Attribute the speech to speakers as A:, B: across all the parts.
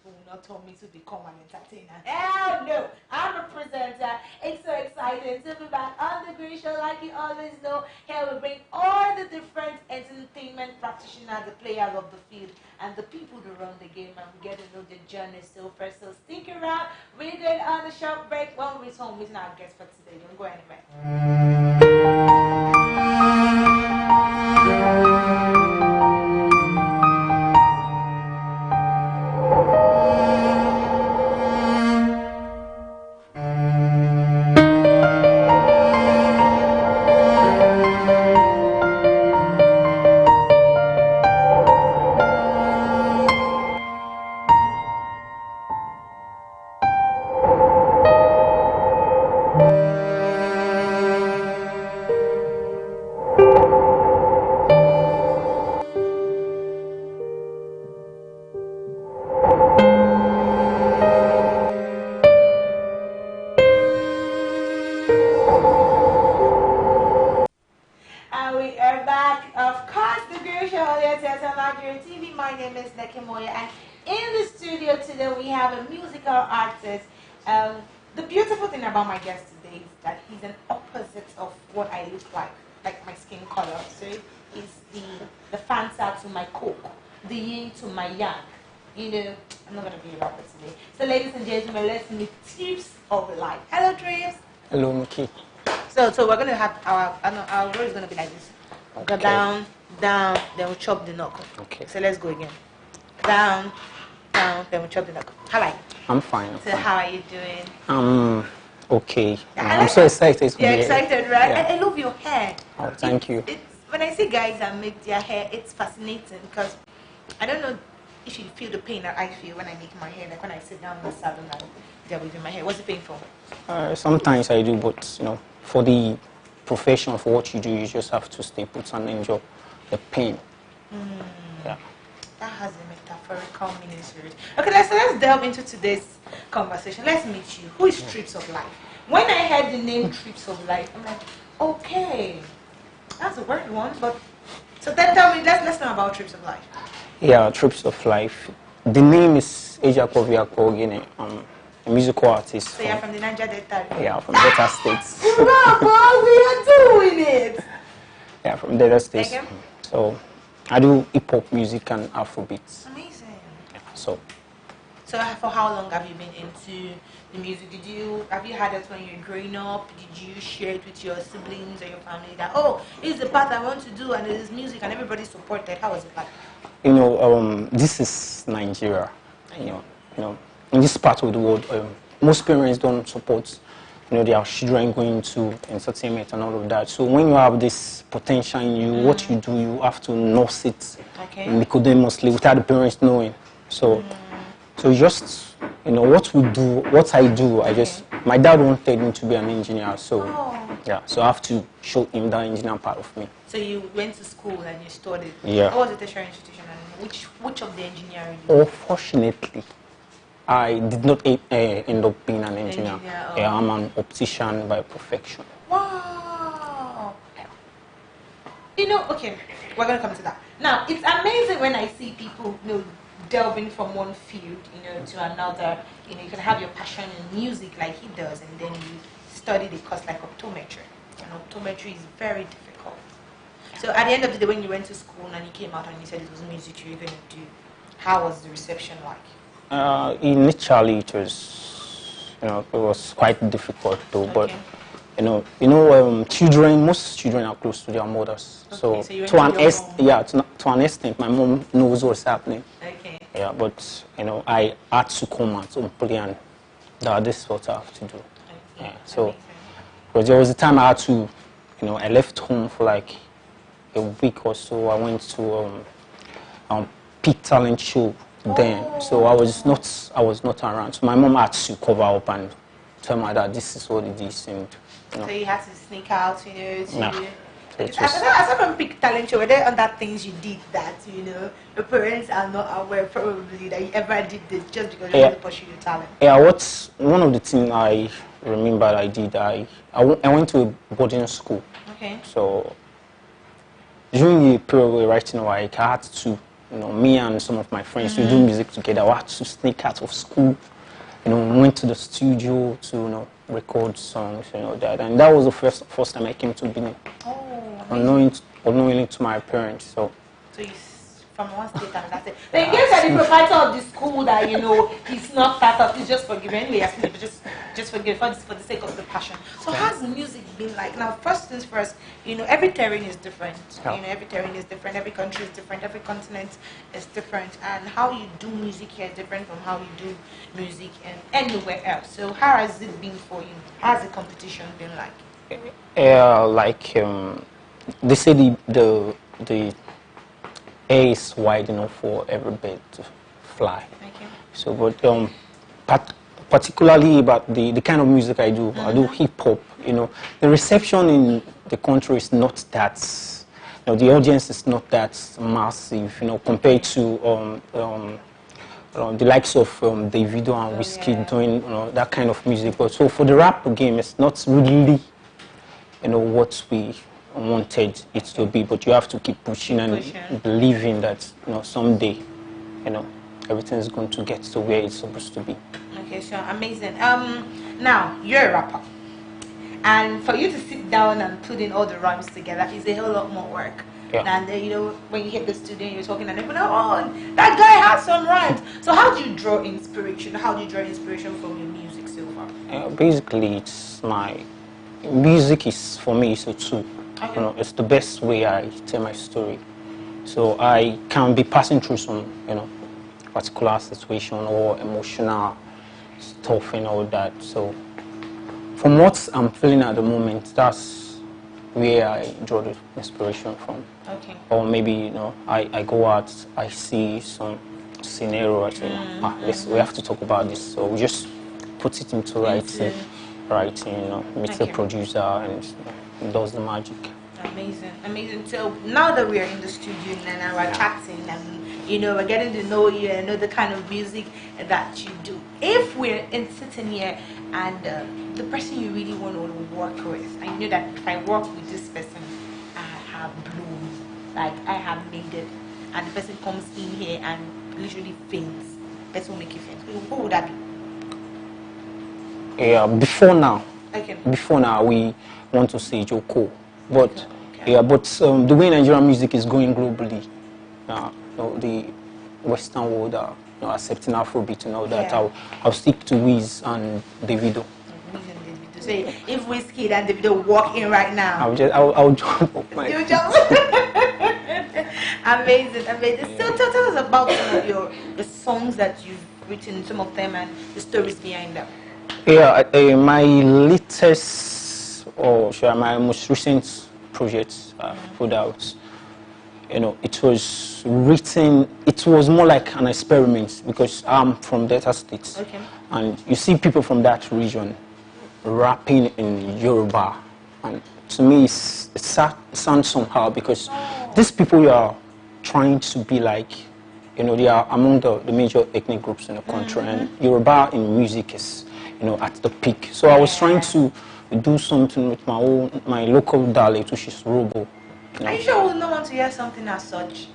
A: people will not tell me to become an entertainer. Hell no! I'm a presenter. It's so exciting to be back on the Green Show. Like you always know, here we bring all the different entertainment practitioners, the players of the field, and the people who run the game, and we get to know the journey so first. So stick around. We're going on a short break. When we return, meeting our guest for today. Don't go anywhere. We are back, of course, the Girl Show on Nigeria TV. My name is Neki Moyo, and in the studio today we have a musical artist. The beautiful thing about my guest today is that he's an opposite of what I look like my skin color. So he's the Fanta to my Coke, the yin to my yang. You know, I'm not going to be a rapper today. So ladies and gentlemen, let's meet Tips of Life. Hello, Dreams.
B: Hello, Neki.
A: So we're going to have our road is going to be like this. Okay. Go down, then we'll chop the knuckle.
B: Okay.
A: So let's go again. Down, then we'll chop the knuckle. How are you?
B: I'm fine.
A: So how are you doing?
B: Okay. I'm so excited.
A: You're excited, right?
B: Yeah.
A: I love your hair.
B: Oh, thank you.
A: When I see guys that make their hair, it's fascinating because I don't know if you feel the pain that I feel when I make my hair. Like when I sit down in the salon and they're with my hair. What's the pain for?
B: Sometimes I do, but for the profession of what you do, you just have to stay put and enjoy the pain. Yeah.
A: That has a metaphorical meaning to it. Okay, let's delve into today's conversation. Let's meet you. Who is Trips of Life? When I heard the name Trips of Life, I'm like, okay, that's a weird one. But so then tell me, let's know about Trips of Life.
B: Yeah, Trips of Life. The name is Eja Koviakogine. A musical artist.
A: So you're from the Niger Delta?
B: Yeah, from Delta States.
A: Bravo, we are doing it!
B: Yeah, from Delta States.
A: Okay.
B: So I do hip-hop music and Afrobeats.
A: Amazing.
B: Yeah, so
A: for how long have you been into the music? Have you had that when you were growing up? Did you share it with your siblings or your family that, oh, this is the path I want to do and it is music and everybody supported? How was it like?
B: This is Nigeria. In this part of the world, most parents don't support, their children going to entertainment and all of that. So when you have this potential in you, what you do, you have to nurse it nicodemously without the parents knowing. So just, what I do, my dad wanted me to be an engineer. So, yeah, so I have to show him that engineer part of me.
A: So you went to school and you studied?
B: Yeah.
A: What was the tertiary institution and which of the engineering?
B: Unfortunately, I did not end up being an engineer. Yeah, I'm an optician by profession.
A: Wow. Okay, we're going to come to that. Now, it's amazing when I see people, delving from one field, to another. You can have your passion in music like he does, and then you study the course like optometry. And optometry is very difficult. So at the end of the day, when you went to school and you came out and you said it was music you were going to do, how was the reception like?
B: Initially, it was quite difficult though, but most children are close to their mothers.
A: Okay,
B: so to an extent, my mom knows what's happening.
A: Okay.
B: Yeah, but I had to come out and plan that this is what I have to do. Yeah, so because there was a time I had to, I left home for like a week or so. I went to Peak Talent Show. Then, so I was not around. So my mom had to cover up and tell my dad this is what it is, and
A: So you had to sneak out,
B: Nah,
A: aside from Peak Talent Show, were there other things you did that your parents are not aware probably that you ever did this just because you want to pursue your talent?
B: Yeah, one of the things I remember I did, I went to a boarding school.
A: Okay.
B: So during the period we were writing, I had to me and some of my friends, we do music together. We had to sneak out of school, went to the studio to, record songs, that. And that was the first time I came to Benin.
A: Oh,
B: Unknowingly to my parents. So
A: you from one state and that's it. Then in case that the proprietor of the school that he's not that up, he's just forgiven. Anyway, just forgive for the sake of the passion. So how's music been like? Now, first things first, every terrain is different. Every terrain is different. Every country is different. Every continent is different, and how you do music here is different from how you do music anywhere else. So how has it been for you? How has the competition been like?
B: They say the air is wide enough for every bird to fly.
A: Okay.
B: So, but particularly about the kind of music I do, I do hip hop. The reception in the country is not that. The audience is not that massive. Compared to the likes of Davido and Whiskey doing that kind of music. But so for the rap game, it's not really what we wanted it to be, but you have to keep pushing and believing that someday everything is going to get to where it's supposed to be.
A: Okay, sure, amazing. Now you're a rapper, and for you to sit down and put in all the rhymes together is a whole lot more work. And when you hit the studio and you're talking and everyone, oh, that guy has some rhymes. So how do you draw inspiration? How do you draw inspiration from your music so far?
B: Basically, it's my music is for me is a tool. Okay. It's the best way I tell my story. So I can be passing through some, particular situation or emotional stuff and all that. So from what I'm feeling at the moment, that's where I draw the inspiration from.
A: Okay.
B: Or maybe, I go out, I see some scenario, I say, we have to talk about this. So we just put it into writing, meet the producer and does the magic.
A: Amazing. So now that we're in the studio and we're chatting and we're getting to know you and know the kind of music that you do. If we're sitting here and the person you really want to work with, I know that if I work with this person, I have blown, like I have made it, and the person comes in here and literally faints. Person will make you faint. What would that be?
B: Yeah, before now.
A: Okay.
B: Before now, we want to say Joko, but the way Nigerian music is going globally, the Western world are accepting Afrobeat and all that. I'll stick to Wiz and Davido.
A: So if Whiskey and Davido walk in right now,
B: I'll jump up.
A: You jump. Amazing. So tell us about some of the songs that you've written, some of them, and the stories behind them.
B: Yeah, my latest, my most recent project put out, it was written, it was more like an experiment because I'm from Delta State.
A: Okay.
B: And you see people from that region rapping in Yoruba, and to me it sounds somehow because these people you are trying to be like, they are among the major ethnic groups in the country, and Yoruba in music is at the peak. So I was trying to do something with my local dialect, which is Robo.
A: Are you sure we'll not want to hear something as such?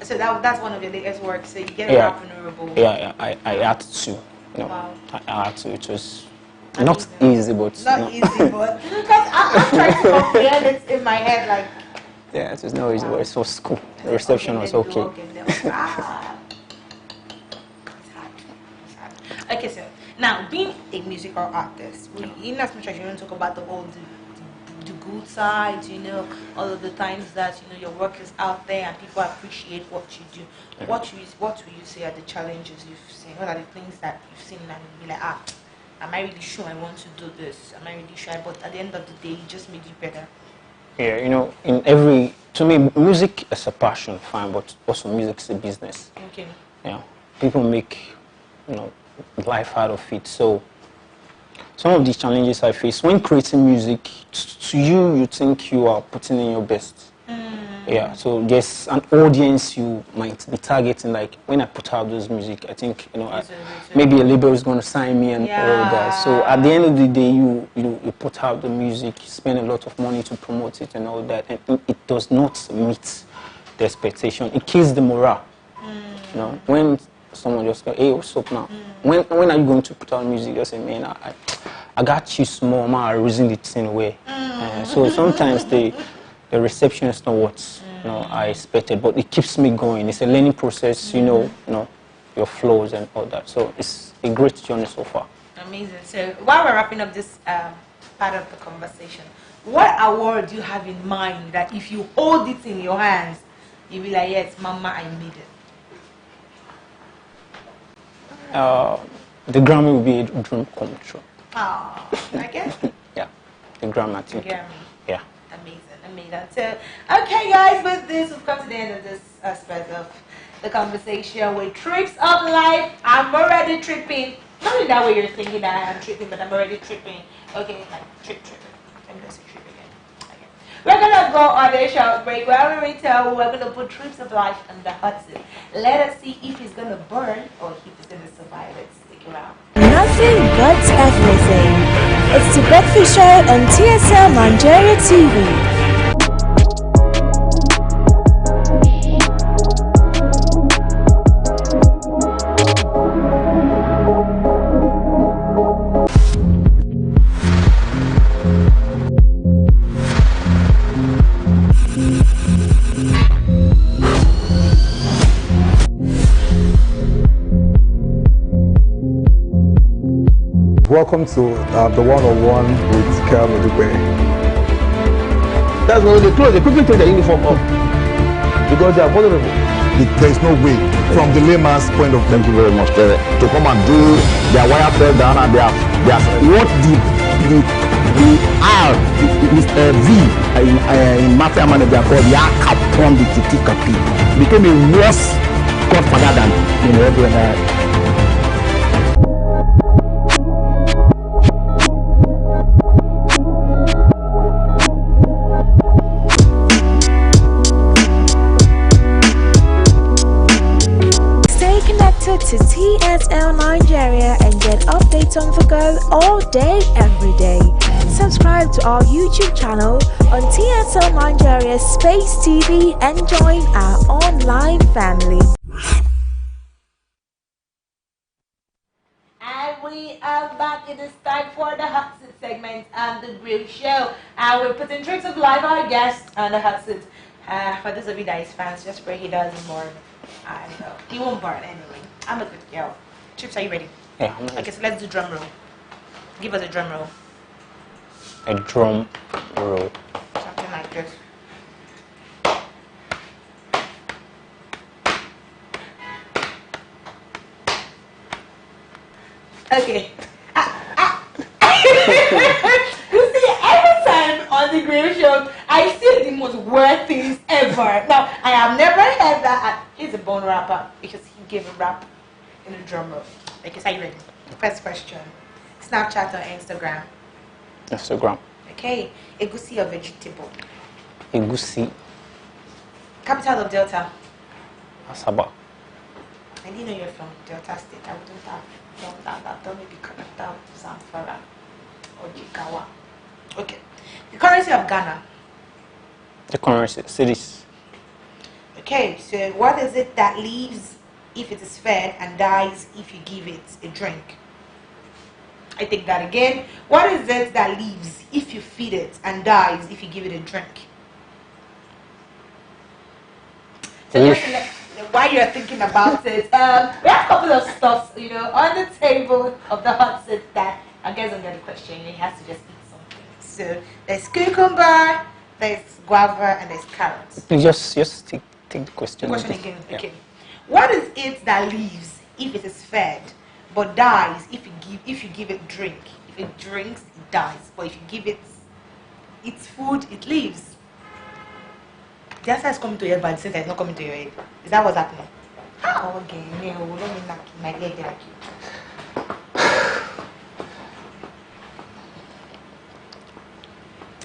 A: So that's one of your latest works. So you get a rap in Robo.
B: Yeah, I had to.
A: Wow.
B: I had to. It was not easy, but
A: not easy, but because I'm trying to comprehend it in my head, like.
B: Yeah, it was no easy, but it was cool. The reception was okay.
A: Okay, so now being a musical artist, in as much as you don't talk about the good sides, all of the times that your work is out there and people appreciate what you do. What will you say are the challenges you've seen? What are the things that you've seen and you'll be like, am I really sure I want to do this? Am I really sure? But at the end of the day, it just made you better.
B: Yeah, to me, music is a passion, fine, but also music is a business.
A: Okay.
B: Yeah, people make, life out of it. So some of these challenges I face when creating music, to you think you are putting in your best. Yeah, so there's an audience you might be targeting. Like when I put out this music, I think maybe a label is going to sign me and all that. So at the end of the day, you put out the music, you spend a lot of money to promote it and all that, and it does not meet the expectation. It kills the morale. You know, when someone just go, hey, what's up now? When are you going to put out music? Just say, man, I got you small, man, I reason the thing away. So sometimes the reception is not what I expected, but it keeps me going. It's a learning process, you know, your flows and all that. So it's a great journey so far.
A: Amazing. So while we're wrapping up this part of the conversation, what award do you have in mind that if you hold it in your hands, you'll be like, yes, mama, I made it?
B: The Grammy will be a dream come true.
A: Oh, I guess.
B: Yeah, the Grammy, I think.
A: Grammy.
B: Yeah.
A: Amazing. So, okay, guys, with this, we've come to the end of this aspect of the conversation with Trips of Life. I'm already tripping. Not in that way you're thinking that I'm tripping, but I'm already tripping. Okay, like tripping. I'm just trip again. Okay. We're gonna go on a short break. We're gonna put Trips of Life on the hot seat. Let us see if he's gonna burn or if he's gonna survive. Let's stick around.
C: Nothing but everything. It's the Breakfast Show on TSL Nigeria TV.
D: Welcome to the one-on-one with Kel Medugbe.
E: That's why they close. They quickly take the uniform off because they are vulnerable.
D: There's no way, from the layman's point of view.
E: Thank you very much, Terry. To come and do their wire fell down and their what the R is V in mafia manager called the R Capone the Titi Capi became a worse godfather than every other.
C: To TSL Nigeria and get updates on the go all day, every day. Subscribe to our YouTube channel on TSL Nigeria Space TV and join our online family.
A: And we are back. It is time for the hot seat segment and the grill show. We're putting Tricks of Life, our guest, on the hot seat. For those of you that is fans, just pray he doesn't burn. I know. He won't burn anyway. I'm a good girl. Trips, are you ready?
B: Yeah, I'm ready.
A: Okay, so let's do drum roll. Give us a drum roll.
B: A drum roll.
A: Something like this. Okay. You see, every time on the grill show, I see the most weird things ever. Now, I have never heard that. He's a born rapper because he gave a rap in a drum roll. Okay, so are you ready? First question. Snapchat or Instagram?
B: Instagram.
A: Okay. Egusi or vegetable?
B: Egusi.
A: Capital of Delta?
B: Asaba.
A: I didn't know you're from Delta State. I wouldn't have done that. I've done maybe Canada, Zamfara, or Jigawa. Okay. The currency of Ghana?
B: The currency. Cities.
A: Okay, so what is it that lives if it is fed and dies if you give it a drink? I take that again. What is it that lives if you feed it and dies if you give it a drink? So just while you're thinking about it, we have a couple of stuff, on the table of the hot seat that I guess I'm going to question. He has to just eat something. So there's cucumber, there's guava, and there's carrots.
B: Just take the question.
A: Question again.
B: Yeah.
A: Okay. What is it that lives if it is fed, but dies if you give it drink? If it drinks, it dies. But if you give it its food, it lives. The answer is coming to your head, but at the same time, it's not coming to your head. Is that what's happening? Oh, okay. No, let me knock my leg like you.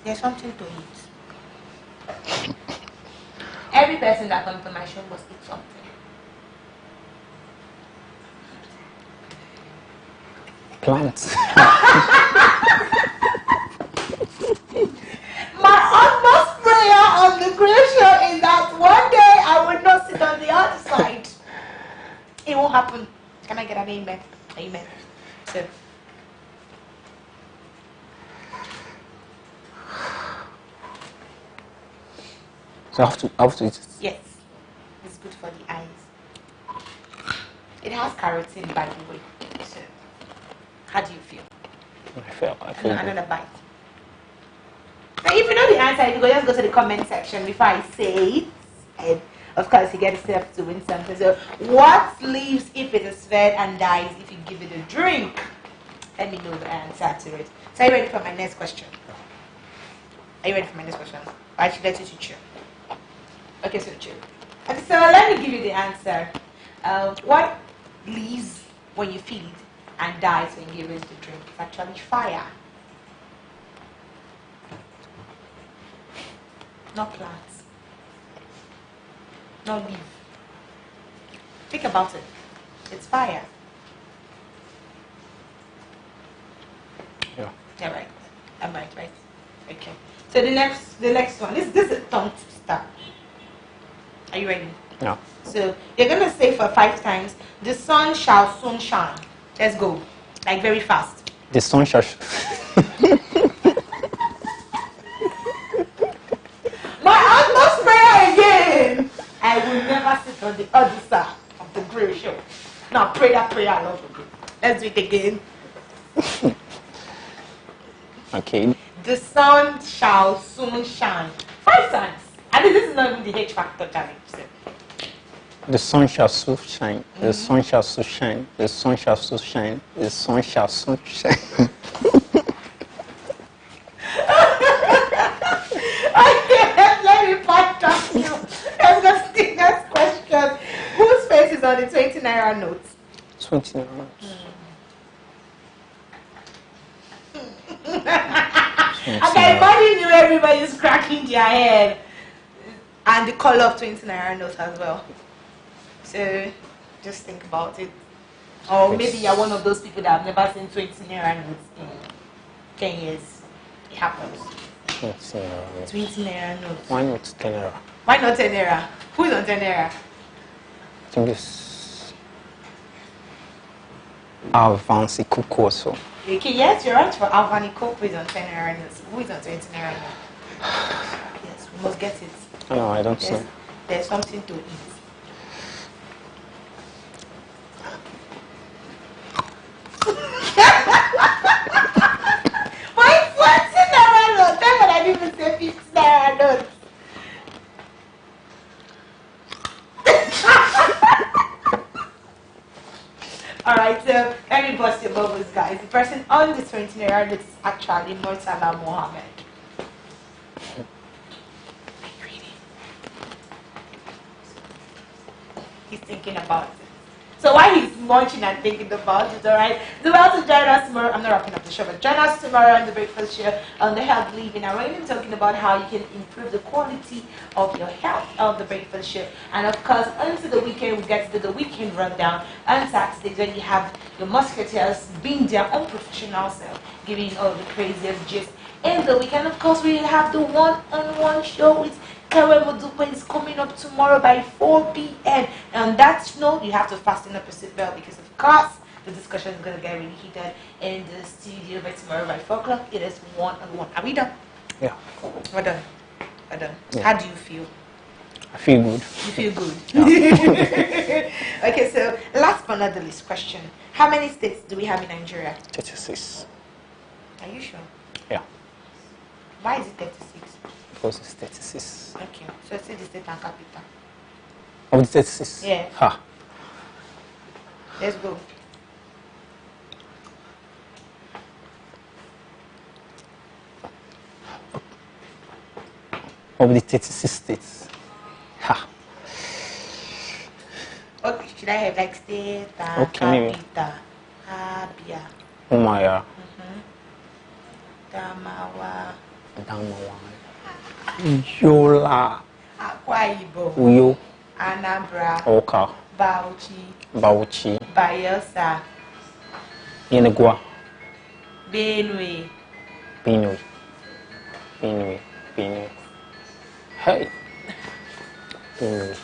A: There's something to eat. every person that comes to my show must eat something.
B: Plants.
A: My utmost prayer on the creation is that one day I will not sit on the other side. It won't happen. Can I get an amen? Amen. So.
B: So I have to eat it.
A: Yes. It's good for the eyes. It has carotene, by the way. So, how do you feel?
B: I feel
A: Another bite. Now, if you know the answer, you go just go to the comment section before I say it. And of course, you get yourself to win something. So, what lives if it is fed and dies if you give it a drink? Let me know the answer to it. So, are you ready for my next question? Are you ready for my next question? I should let you to chew. Okay, so chew. Okay, so let me give you the answer. What lives when you feed and dies when you give it a drink? It's actually fire. Not plants. Not leaf. Think about it. It's fire.
B: Yeah.
A: Yeah, right. I'm right. Okay. So the next one. This is a tongue twister. Are you ready?
B: Yeah.
A: So you're gonna say for 5 times, the sun shall soon shine. Let's go. Like very fast.
B: The sun shall.
A: My utmost prayer again. I will never sit on the other side of the grave show. Now pray that prayer along with me. Let's do it again.
B: Okay.
A: The sun shall soon shine. 5 times. I mean, this is not even the H factor challenge. So.
B: The sun shall soon shine. The sun shall soon shine. The sun shall soon shine. The sun shall soon shine.
A: Okay, let me part that you. Let's go to the next question. Whose face is on the 20 naira note?
B: 20 minutes.
A: I can imagine you, everybody's cracking their head. And the color of 20 naira note as well. So, just think about it. Or maybe you're one of those people that have never seen 20 naira notes in 10 years. It happens. 20 naira notes.
B: Why not 10 naira?
A: Why not 10 naira? Who is on 10 naira?
B: I think it's Avancy Cook also.
A: Okay, yes, you're right for Alvani Coke, who is on 10 naira notes. Who is on 20 naira notes? Yes, we must get it.
B: No, I don't know.
A: There's something to eat. Why 20 naira notes? That's what I didn't even say 50 naira notes. Alright, so let me bust your bubbles, guys. The person on the 20 naira note is actually Murtala Mohammed. He's thinking about it. So while he's munching and thinking about it, alright, he's about to join us tomorrow. I'm not wrapping up the show, but join us tomorrow on the Breakfast Show on the Health Living. And we're going to be talking about how you can improve the quality of your health on the Breakfast Show. And of course, into the weekend, we get to do the weekend rundown on Saturdays when you have your musketeers being their own professional self, giving all the craziest gist. In the weekend, of course, we have the one-on-one show with Kewe Modupe is coming up tomorrow by 4 p.m. And on that note, you have to fasten up your seatbelt because, of course, the discussion is going to get really heated in the studio by tomorrow by 4 o'clock. It is one-on-one. Are we done?
B: Yeah.
A: We're done. We're done.
B: Yeah.
A: How do you feel?
B: I feel good.
A: You feel good?
B: Yeah.
A: Okay, so last but not the least question. How many states do we have in Nigeria?
B: 36.
A: Are you sure?
B: Yeah.
A: Why is it 36?
B: Because it's 36.
A: Okay, so say the state and capital.
B: Of the 36?
A: Yeah.
B: Ha.
A: Let's go.
B: Of the 36 states. Ha.
A: Okay, should I have like state and
B: Okay, maybe.
A: capital? Abia.
B: Umaya.
A: Damawa.
B: Damawa. Yola.
A: Akwa Akwa Ibom,
B: Uyo,
A: Anambra,
B: Oka, Bauchi,
A: Bayelsa,
B: Yenegua,
A: Benue.
B: Benue. Hey. Benue.